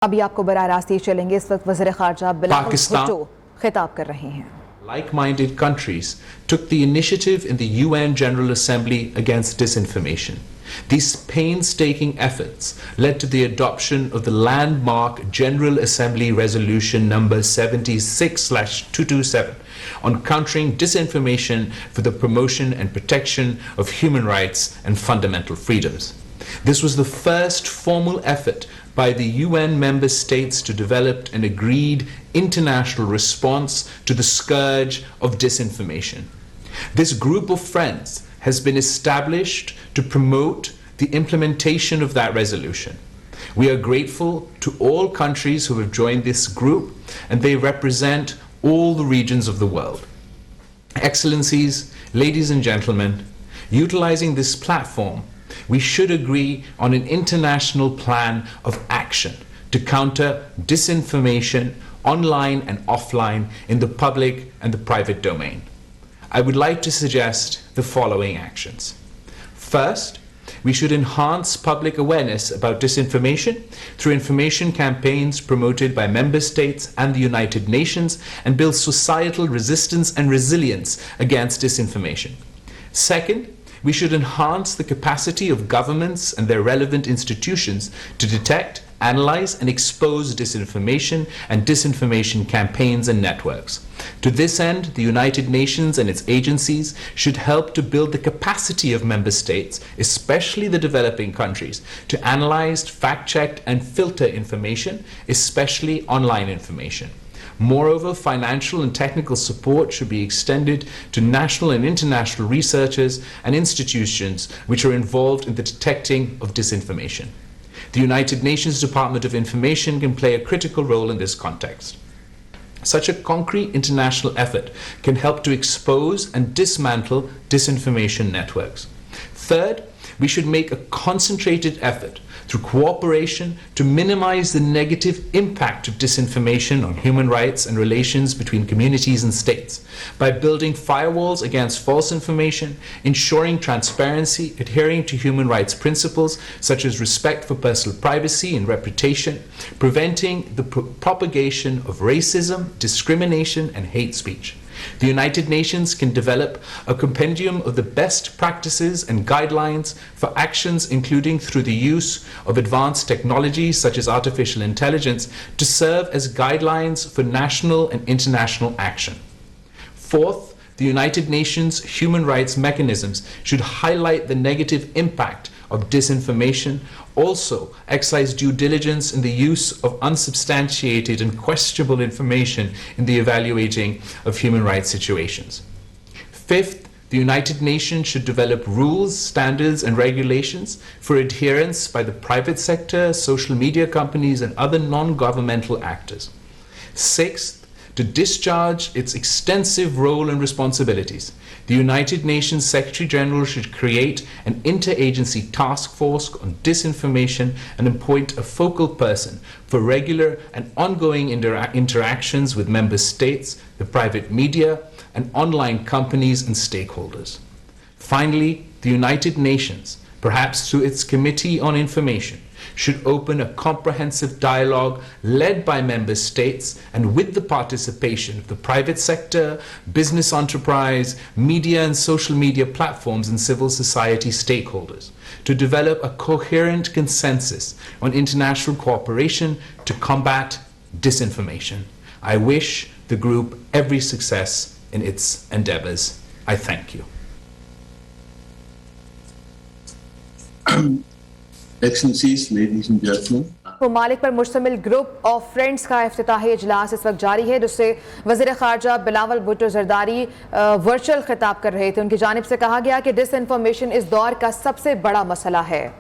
अभी आपको बराह रास्त ये चलेंगे। इस वक्त वज़ीर ख़ारजा बिलावल भुट्टो खिताब कर रहे हैं। Like-minded countries took the initiative in the UN General Assembly against disinformation. These painstaking efforts led to the adoption of the landmark General Assembly Resolution number 76/227 on countering disinformation for the promotion and protection of human rights and fundamental freedoms. This was the first formal effort by the UN member states to develop an agreed international response to the scourge of disinformation. This group of friends has been established to promote the implementation of that resolution. We are grateful to all countries who have joined this group, and they represent all the regions of the world. Excellencies, ladies and gentlemen, utilizing this platform, we should agree on an international plan of action to counter disinformation online and offline in the public and the private domain. I would like to suggest the following actions. First, we should enhance public awareness about disinformation through information campaigns promoted by member states and the United Nations and build societal resistance and resilience against disinformation. Second, we should enhance the capacity of governments and their relevant institutions to detect, analyze, and expose disinformation and disinformation campaigns and networks. To this end, the United Nations and its agencies should help to build the capacity of member states, especially the developing countries, to analyze, fact-check, and filter information, especially online information. Moreover, financial and technical support should be extended to national and international researchers and institutions which are involved in the detecting of disinformation. The United Nations Department of Information can play a critical role in this context. Such a concrete international effort can help to expose and dismantle disinformation networks. Third, we should make a concentrated effort through cooperation to minimize the negative impact of disinformation on human rights and relations between communities and states by building firewalls against false information, ensuring transparency, adhering to human rights principles such as respect for personal privacy and reputation, preventing the propagation of racism, discrimination, and hate speech. The United Nations can develop a compendium of the best practices and guidelines for actions, including through the use of advanced technologies such as artificial intelligence, to serve as guidelines for national and international action. Fourth, the United Nations human rights mechanisms should highlight the negative impact of disinformation, also exercise due diligence in the use of unsubstantiated and questionable information in the evaluating of human rights situations. Fifth, the United Nations should develop rules, standards, and regulations for adherence by the private sector, social media companies, and other non-governmental actors. Sixth, to discharge its extensive role and responsibilities, the United Nations Secretary General should create an interagency task force on disinformation and appoint a focal person for regular and ongoing interactions with member states, the private media, and online companies and stakeholders. Finally, the United Nations, perhaps through its Committee on Information, should open a comprehensive dialogue led by member states and with the participation of the private sector, business enterprise, media and social media platforms, and civil society stakeholders to develop a coherent consensus on international cooperation to combat disinformation. I wish the group every success in its endeavors. I thank you. Excellencies, ladies and gentlemen. ममालिक पर मुश्तमिल group of friends का इफ्तिताही इजलास इस वक्त जारी है, जिससे वज़ीर ख़ारजा बिलावल भुट्टो ज़रदारी वर्चुअल खिताब कर रहे थे। उनकी जानिब से कहा गया कि डिसइंफॉर्मेशन इस दौर का सबसे बड़ा मसला है।